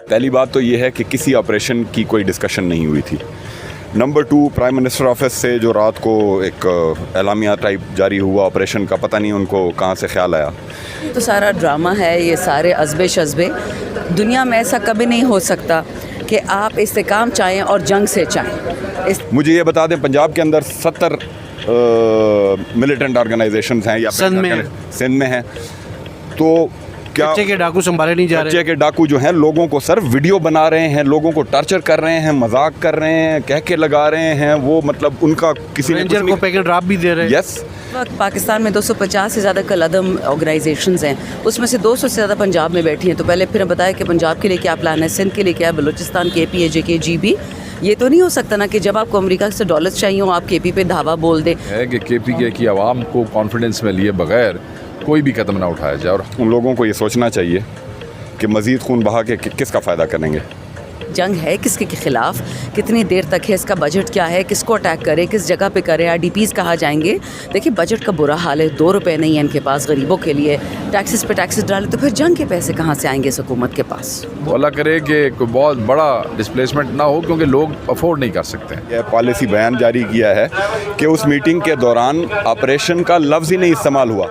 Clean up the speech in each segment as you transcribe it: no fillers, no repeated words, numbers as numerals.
पहली बात तो ये है कि किसी ऑपरेशन की कोई डिस्कशन नहीं हुई थी। नंबर 2, प्राइम मिनिस्टर ऑफिस से जो रात को एक एलामिया टाइप जारी हुआ ऑपरेशन का, पता नहीं उनको कहाँ से ख्याल आया। तो सारा ड्रामा है, ये सारे अज़बे शज़बे। दुनिया में ऐसा कभी नहीं हो सकता कि आप इस्तेकाम चाहें और जंग से चाहें। मुझे ये बता दें, पंजाब के अंदर 70 मिलिटेंट ऑर्गेनाइजेशंस हैं या सिंध में हैं, तो क्या बच्चे के डाकू संभाले नहीं जा रहे? बच्चे के डाकू जो हैं लोगों को सर वीडियो बना रहे हैं, लोगों को टॉर्चर कर रहे हैं, मजाक कर रहे हैं, कह के लगा रहे हैं, वो मतलब उनका किसी ने रेंजर को पैकेट ड्राप भी दे रहे हैं। यस, पाकिस्तान में 250 से ज़्यादा कलअदम ऑर्गेनाइजेशंस हैं, उसमें से 200 से ज़्यादा पंजाब में बैठी हैं। तो पहले फिर बताया कि पंजाब के लिए क्या प्लान है, सिंध के लिए क्या है, बलूचिस्तान KP, AJK, GB। ये तो नहीं हो सकता ना कि जब आपको अमेरिका से डॉलर्स चाहिए हो आप KP पे धावा बोल दें। है कि KP की आवाम को कॉन्फिडेंस में लिए बगैर कोई भी कदम ना उठाया जाए, और उन लोगों को ये सोचना चाहिए कि मज़ीद खून बहा के किसका फ़ायदा करेंगे। जंग है किसके के खिलाफ, कितनी देर तक है, इसका बजट क्या है, किसको अटैक करे, किस जगह पे करे, IDPs कहाँ जाएंगे। देखिए बजट का बुरा हाल है, 2 रुपये नहीं है इनके पास गरीबों के लिए, टैक्सेस पे टैक्सेस डाले तो फिर जंग के पैसे कहाँ से आएंगे इस हुकूमत के पास। वो अल्लाह करे कि कोई बहुत बड़ा डिस्प्लेसमेंट ना हो, क्योंकि लोग अफोर्ड नहीं कर सकते हैं। यह पॉलिसी बयान जारी किया है कि उस मीटिंग के दौरान ऑपरेशन का लफ्ज़ ही नहीं इस्तेमाल हुआ।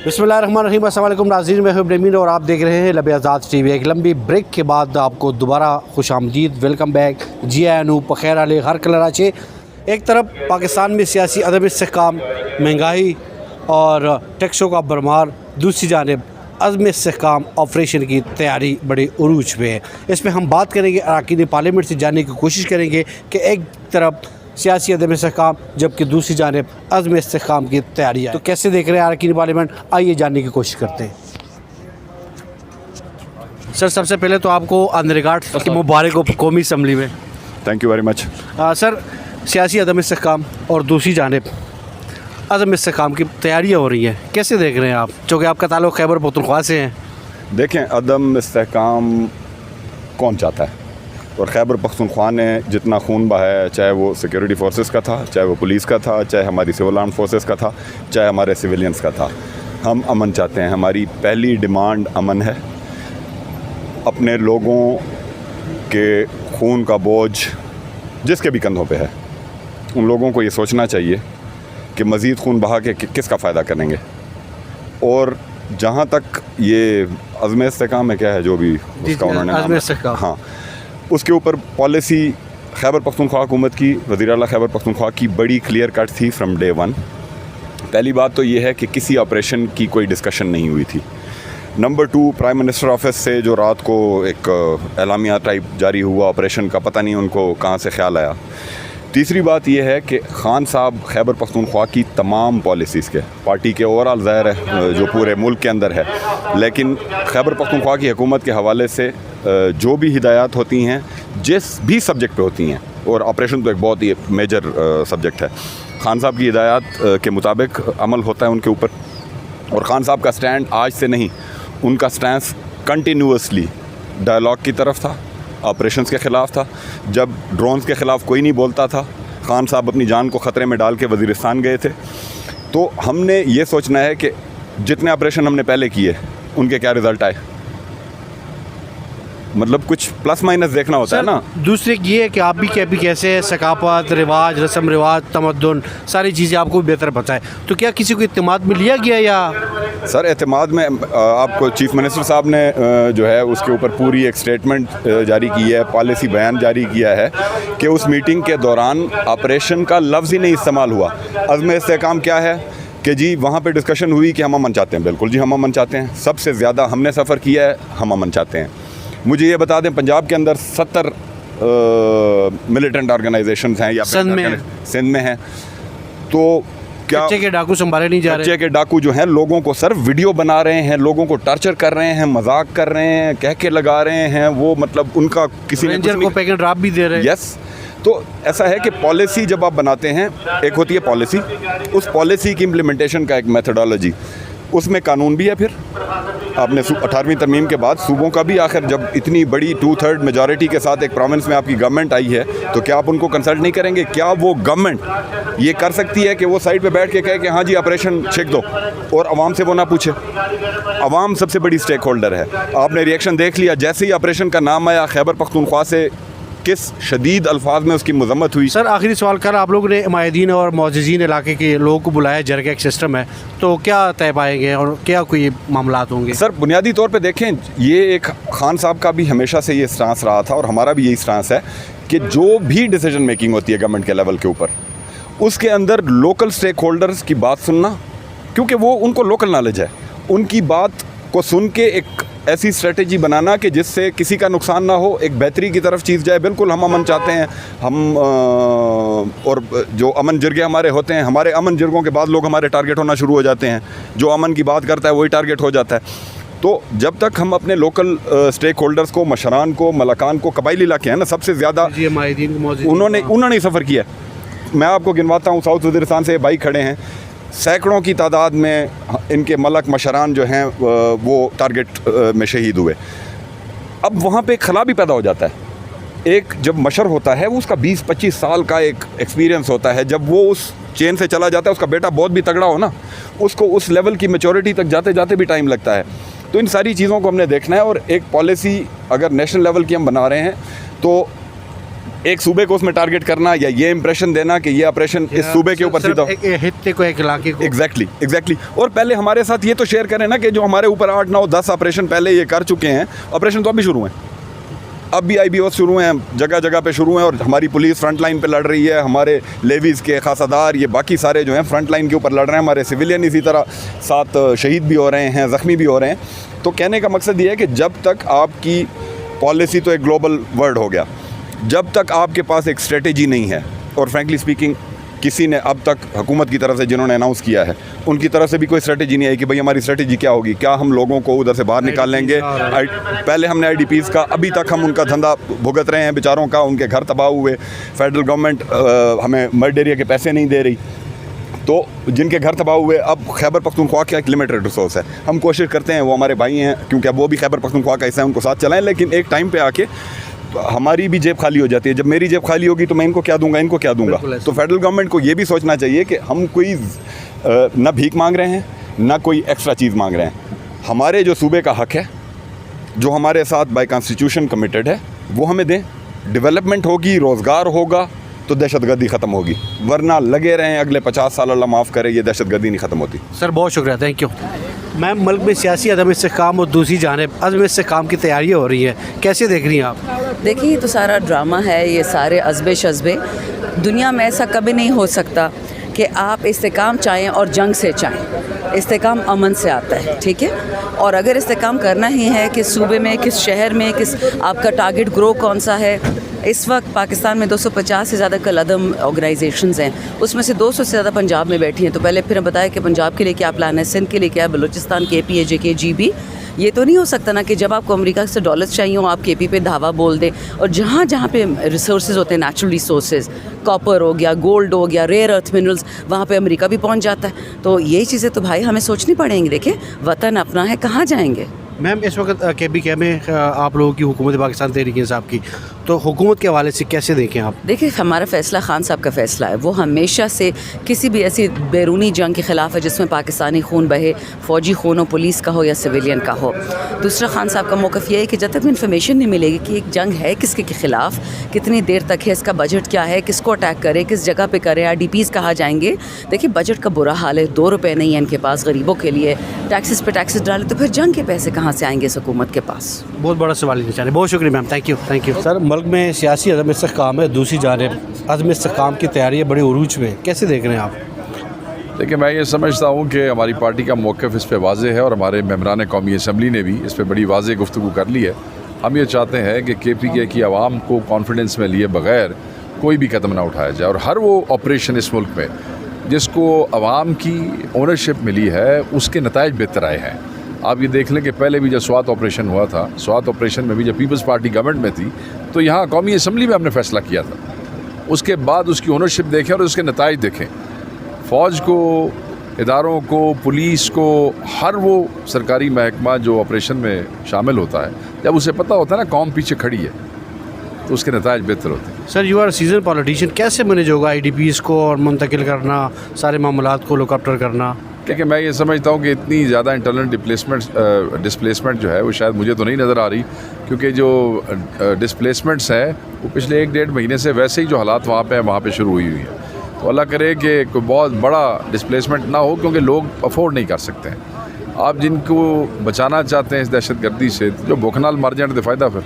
बिस्मिल्लाहिर्रहमानिर्रहीम, अस्सलाम वालेकुम नाज़रीन, मैं हूं इब्राहिम और आप देख रहे हैं लब आज़ाद TV। एक लंबी ब्रेक के बाद आपको दोबारा खुश आमदीद, वेलकम बैक। जी आनू पखैर आले हर कलराचे। एक तरफ पाकिस्तान में सियासी अदम इस्तेहकाम, महंगाई और टैक्सों का भरमार, दूसरी जानिब अज़्म इस्तेहकाम ऑपरेशन की तैयारी बड़े उरूज पे है। इसमें हम बात करेंगे अरकान पार्लियामेंट से, जानने की कोशिश करेंगे कि एक तरफ सियासी अदम इस्तेहकाम जबकि दूसरी जानिब अज़्म इस्तेहकाम की तैयारियाँ, तो कैसे देख रहे हैं अरकान पार्लियामेंट, आइए जानने की कोशिश करते हैं। सर सबसे पहले तो आपको ऑन रिगार्ड की मुबारक हो कौमी असम्बली में। Thank you very much. Sir सियासी अदम इस्तेहकाम और दूसरी जानिब अज़्म इस्तेहकाम की तैयारियाँ हो रही हैं, कैसे देख रहे हैं आप, चूँकि आपका ताल्लुक़ खैबर पख्तूनख्वा से है? देखें, अदम इस्तेहकाम कौन चाहता है, और खैबर पख्तूनख्वा ने जितना खून बहाया, चाहे वो सिक्योरिटी फोर्सेस का था, चाहे वो पुलिस का था, चाहे हमारी सिविल आर्म फोर्सेस का था, चाहे हमारे सिविलियंस का था, हम अमन चाहते हैं। हमारी पहली डिमांड अमन है। अपने लोगों के खून का बोझ जिसके भी कंधों पे है, उन लोगों को ये सोचना चाहिए कि मज़ीद खून बहा के किसका फ़ायदा करेंगे। और जहाँ तक ये अज़्म इस्तेहकाम है, क्या है जो भी उसका उन्होंने नाम, हाँ, उसके ऊपर पॉलिसी खैबर पख्तूनख्वा हुकूमत की, वज़ीर आला खैबर पख्तूनख्वा की बड़ी क्लियर कट थी फ्रॉम डे 1। पहली बात तो ये है कि किसी ऑपरेशन की कोई डिस्कशन नहीं हुई थी। नंबर 2, प्राइम मिनिस्टर ऑफिस से जो रात को एक एलामिया टाइप जारी हुआ ऑपरेशन का, पता नहीं उनको कहाँ से ख्याल आया। तीसरी बात यह है कि खान साहब खैबर पख्तूनख्वा की तमाम पॉलिसीज़ के, पार्टी के ओवरऑल ज़ाहिर है जो पूरे मुल्क के अंदर है, लेकिन खैबर पख्तूनख्वा की हुकूमत के हवाले से जो भी हिदायत होती हैं, जिस भी सब्जेक्ट पे होती हैं, और ऑपरेशन तो एक बहुत ही मेजर सब्जेक्ट है, खान साहब की हिदायत के मुताबिक अमल होता है उनके ऊपर। और खान साहब का स्टैंड आज से नहीं, उनका स्टैंड कंटिन्यूसली डायलॉग की तरफ था, ऑपरेशंस के ख़िलाफ़ था। जब ड्रोन्स के ख़िलाफ़ कोई नहीं बोलता था, खान साहब अपनी जान को ख़तरे में डाल के वज़ीरिस्तान गए थे। तो हमने ये सोचना है कि जितने ऑपरेशन हमने पहले किए उनके क्या रिज़ल्ट आए, मतलब कुछ प्लस माइनस देखना होता है ना। दूसरे ये है कि आप भी कैसे है, सकाफत, रिवाज, रस्म रिवाज, तमद्दुन, सारी चीज़ें आपको बेहतर पता है, तो क्या किसी को इत्तेमाद में लिया गया? या सर एतमाद में आपको चीफ मिनिस्टर साहब ने जो है उसके ऊपर पूरी एक स्टेटमेंट जारी की है, पॉलिसी बयान जारी किया है कि उस मीटिंग के दौरान ऑपरेशन का लफ्ज़ ही नहीं इस्तेमाल हुआ। अज़्म इस्तेहकाम क्या है कि जी वहाँ पे डिस्कशन हुई कि हम अमन चाहते हैं। बिल्कुल जी, हम अमन चाहते हैं, सबसे ज़्यादा हमने सफ़र किया है, हम अमन चाहते हैं। मुझे ये बता दें, पंजाब के अंदर 70 मिलिटेंट ऑर्गेनाइजेशंस हैं या सिंध में हैं, तो क्या बच्चे के डाकू संभाले नहीं जा रहे? बच्चे के डाकू जो हैं लोगों को सर वीडियो बना रहे हैं, लोगों को टॉर्चर कर रहे हैं, मजाक कर रहे हैं, कह के लगा रहे हैं, वो मतलब उनका किसी रेंजर को पैकेट ड्राप भी दे रहे हैं। यस, तो ऐसा है कि पॉलिसी जब आप बनाते हैं, एक होती है पॉलिसी, उस पॉलिसी की इम्प्लीमेंटेशन का एक मेथडोलॉजी, उसमें कानून भी है। फिर आपने 18वीं तरमीम के बाद सूबों का भी, आखिर जब इतनी बड़ी 2/3 मेजॉरिटी के साथ एक प्रोविंस में आपकी गवर्नमेंट आई है, तो क्या आप उनको कंसल्ट नहीं करेंगे? क्या वो गवर्नमेंट ये कर सकती है कि वो साइड पे बैठ के कहे कि हाँ जी ऑपरेशन छेक दो, और आवाम से वो ना पूछे? आवाम सबसे बड़ी स्टेक होल्डर है। आपने रिएक्शन देख लिया, जैसे ही ऑपरेशन का नाम आया, खैबर पख्तूनख्वा से किस शदीद अल्फाज में उसकी मजम्मत हुई। सर आखिरी सवाल कर, आप लोगों ने माहिदीन और मोअज़्ज़िज़ीन इलाके के लोगों को बुलाया, जरगा एक सिस्टम है, तो क्या तय पाएंगे और क्या कोई मामलात होंगे? सर बुनियादी तौर पे देखें, ये एक खान साहब का भी हमेशा से ये स्टांस रहा था और हमारा भी यही स्टांस है कि जो भी डिसीजन मेकिंग होती है गवर्नमेंट के लेवल के ऊपर, उसके अंदर लोकल स्टेक होल्डर्स की बात सुनना, क्योंकि वो उनको लोकल नॉलेज है, उनकी बात को सुन के एक ऐसी स्ट्रेटजी बनाना कि जिससे किसी का नुकसान ना हो, एक बेहतरी की तरफ चीज़ जाए। बिल्कुल हम अमन चाहते हैं, हम और जो अमन जिरगे हमारे होते हैं, हमारे अमन जिरगों के बाद लोग हमारे टारगेट होना शुरू हो जाते हैं। जो अमन की बात करता है वही टारगेट हो जाता है। तो जब तक हम अपने लोकल स्टेक होल्डर्स को, मशरान को, मलकान को, कबाइली इलाके हैं ना सबसे ज़्यादा, उन्होंने सफ़र किया। मैं आपको गिनवाता हूँ, साउथ वज़ीरिस्तान से भाई खड़े हैं, सैकड़ों की तादाद में इनके मलक मशरान जो हैं वो टारगेट में शहीद हुए। अब वहाँ पे एक खला भी पैदा हो जाता है। एक जब मशर होता है वो उसका 20-25 साल का एक एक्सपीरियंस होता है, जब वो उस चेन से चला जाता है, उसका बेटा बहुत भी तगड़ा हो ना, उसको उस लेवल की मैच्योरिटी तक जाते जाते भी टाइम लगता है। तो इन सारी चीज़ों को हमने देखना है, और एक पॉलिसी अगर नेशनल लेवल की हम बना रहे हैं तो एक सूबे को उसमें टारगेट करना या ये इंप्रेशन देना कि ये ऑपरेशन इस सूबे के ऊपर सीधा हिस्से को, एक इलाके को। एग्जैक्टली। और पहले हमारे साथ ये तो शेयर करें ना कि जो हमारे ऊपर 8, 9, 10 ऑपरेशन पहले ये कर चुके हैं, ऑपरेशन तो अभी शुरू हैं, अब भी IBOs शुरू हैं, जगह जगह पे शुरू हैं, और हमारी पुलिस फ्रंट लाइन पे लड़ रही है, हमारे लेवीज़ के खासादार, ये बाकी सारे जो हैं फ्रंट लाइन के ऊपर लड़ रहे हैं, हमारे सिविलियन इसी तरह साथ शहीद भी हो रहे हैं, ज़ख्मी भी हो रहे हैं। तो कहने का मकसद ये है कि जब तक आपकी पॉलिसी, तो एक ग्लोबल वर्ड हो गया, जब तक आपके पास एक स्ट्रेटेजी नहीं है, और फ्रैंकली स्पीकिंग किसी ने अब तक हुकूमत की तरफ से जिन्होंने अनाउंस किया है, उनकी तरफ से भी कोई स्ट्रेटेजी नहीं आई कि भाई हमारी स्ट्रेटेजी क्या होगी, क्या हम लोगों को उधर से बाहर निकाल लेंगे। पहले हमने IDPs का, अभी तक हम उनका धंधा भुगत रहे हैं बेचारों का, उनके घर तबाह हुए, फेडरल गवर्नमेंट हमें मर्ड एरिया के पैसे नहीं दे रही, तो जिनके घर तबाह हुए, अब खैबर पख्तूनख्वा का एक लिमिटेड रिसोर्स है, हम कोशिश करते हैं, वो हमारे भाई हैं क्योंकि अब वो भी खैबर पख्तूनख्वा का हिस्सा है, उनको साथ चलाएं, लेकिन एक टाइम पे आके हमारी भी जेब खाली हो जाती है। जब मेरी जेब खाली होगी तो मैं इनको क्या दूंगा, इनको क्या दूंगा। तो फेडरल गवर्नमेंट को ये भी सोचना चाहिए कि हम कोई ना भीख मांग रहे हैं, ना कोई एक्स्ट्रा चीज़ मांग रहे हैं। हमारे जो सूबे का हक है, जो हमारे साथ बाय कॉन्स्टिट्यूशन कमिटेड है, वो हमें दें। डेवलपमेंट होगी, रोज़गार होगा, तो दहशतगर्दी ख़त्म होगी, वरना लगे रहें अगले 50 साल, अल्लाह माफ़ करे, ये दहशतगर्दी नहीं ख़त्म होती। सर बहुत शुक्रिया, थैंक यू। मैम, मुल्क में सियासी अदम इस्तेहकाम और दूसरी जानिब अज़म इस्तेहकाम की तैयारियाँ हो रही हैं, कैसे देख रही हैं आप? देखिए, ये तो सारा ड्रामा है, ये सारे अज़बे शज़बे। दुनिया में ऐसा कभी नहीं हो सकता कि आप इस्तेहकाम चाहें और जंग से चाहें। इस्तेहकाम अमन से आता है, ठीक है। और अगर इस्तेहकाम करना ही है, किस सूबे में, किस शहर में, किस आपका टारगेट ग्रो कौन सा है। इस वक्त पाकिस्तान में 250 से ज़्यादा कलअदम ऑर्गेनाइजेशंस हैं, उसमें से 200 से ज़्यादा पंजाब में बैठी हैं। तो पहले फिर हम बताया कि पंजाब के लिए क्या प्लान है, सिंध के लिए क्या, बलूचिस्तान के PAJK GB। ये तो नहीं हो सकता ना कि जब आपको अमेरिका से डॉलर्स चाहिए हो, आप KP पे धावा बोल दें, और जहाँ जहाँ पे रिसोर्सेज होते हैं, नेचुरल रिसोर्सेज, कॉपर हो गया, गोल्ड हो गया, रेयर अर्थ मिनरल्स, वहाँ पे अमेरिका भी पहुँच जाता है। तो यही चीज़ें तो भाई हमें सोचनी पड़ेंगी। देखिए, वतन अपना है, कहाँ जाएंगे। मैम, इस वक्त KPK में आप लोगों की हुकूमत पाकिस्तान तहरीक इंसाफ की, तो हुकूमत के हवाले से कैसे देखें आप? देखिए, हमारा फ़ैसला खान साहब का फ़ैसला है। वो हमेशा से किसी भी ऐसी बैरूनी जंग के ख़िलाफ़ है जिसमें पाकिस्तानी खून बहे, फ़ौजी खून हो, पुलिस का हो या सिविलियन का हो। दूसरा, खान साहब का मौक़िफ़ ये है कि जब तक इन्फॉर्मेशन नहीं मिलेगी कि एक जंग है किसके ख़िलाफ़, कितनी देर तक है, इसका बजट क्या है, किसको अटैक करे, किस जगह पे करे, IDPs कहाँ जाएंगे। देखिए, बजट का बुरा हाल है, 2 रुपये नहीं है इनके पास गरीबों के लिए, टैक्सेस पे टैक्सेस डाले, तो फिर जंग के पैसे कहाँ से आएंगे इस हुकूमत के पास। बहुत बड़ा सवाल है बेचारे। बहुत शुक्रिया मैम, थैंक यू। सर, मुल्क में सियासी अदम इस्तेहकाम है, दूसरी जानिब अज़म इस्तेहकाम की तैयारियाँ बड़ी उरूज में, कैसे देख रहे हैं आप? देखिए, मैं ये समझता हूँ कि हमारी पार्टी का मौक़िफ़ इस पे वाज़ेह है, और हमारे मेंबरान कौमी असम्बली ने भी इस पे बड़ी वाज़ेह गुफ्तगू कर ली है। हम ये चाहते हैं कि KPK की आवाम को कॉन्फिडेंस में लिए बग़ैर कोई भी कदम ना उठाया जाए, और हर वो ऑपरेशन इस मुल्क में जिसको आवाम की ओनरशिप मिली है, उसके नताइज बेहतर आए हैं। आप ये देख लें कि पहले भी जब स्वात ऑपरेशन हुआ था, स्वात ऑपरेशन में भी जब पीपल्स पार्टी गवर्नमेंट में थी, तो यहाँ कौमी असम्बली में हमने फ़ैसला किया था उसके बाद उसकी ओनरशिप देखें और उसके नताइज देखें। फ़ौज को, इदारों को, पुलिस को, हर वो सरकारी महकमा जो ऑपरेशन में शामिल होता है, जब उसे पता होता है ना कौम पीछे खड़ी है, तो उसके नताइज बेहतर होते हैं। Sir you are season politician, कैसे मैनेज होगा IDPs को और मुंतकिल करना, सारे मामलात को लुकअप्टर करना? क्योंकि मैं ये समझता हूँ कि इतनी ज़्यादा इंटरनल डिस्प्लेसमेंट जो है वो शायद मुझे तो नहीं नज़र आ रही, क्योंकि जो डिस्प्लेसमेंट्स हैं वो पिछले 1-1.5 महीने से वैसे ही जो हालात वहाँ पे शुरू हुई है। तो अल्लाह करे कि कोई बहुत बड़ा डिस्प्लेसमेंट ना हो, क्योंकि लोग अफोर्ड नहीं कर सकते हैं। आप जिनको बचाना चाहते हैं इस दहशतगर्दी से, जो भूखनाल मर जाए तो फ़ायदा फिर।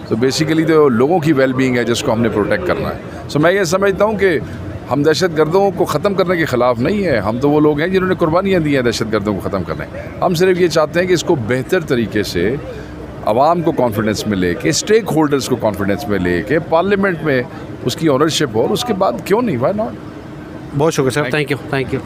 तो बेसिकली तो लोगों की वेलबींग है जिसको हमने प्रोटेक्ट करना है। सो मैं ये समझता हूँ कि हम दहशतगर्दों को ख़त्म करने के ख़िलाफ़ नहीं है। हम तो वो लोग हैं जिन्होंने कुर्बानियाँ दी हैं दहशतगर्दों को ख़त्म करने। हम सिर्फ ये चाहते हैं कि इसको बेहतर तरीके से आवाम को कॉन्फिडेंस मिले, कि स्टेक होल्डर्स को कॉन्फिडेंस मिले, कि पार्लियामेंट में उसकी ओनरशिप हो, और उसके बाद क्यों नहीं, वाई नॉट। बहुत शुक्रिया सर, थैंक यू।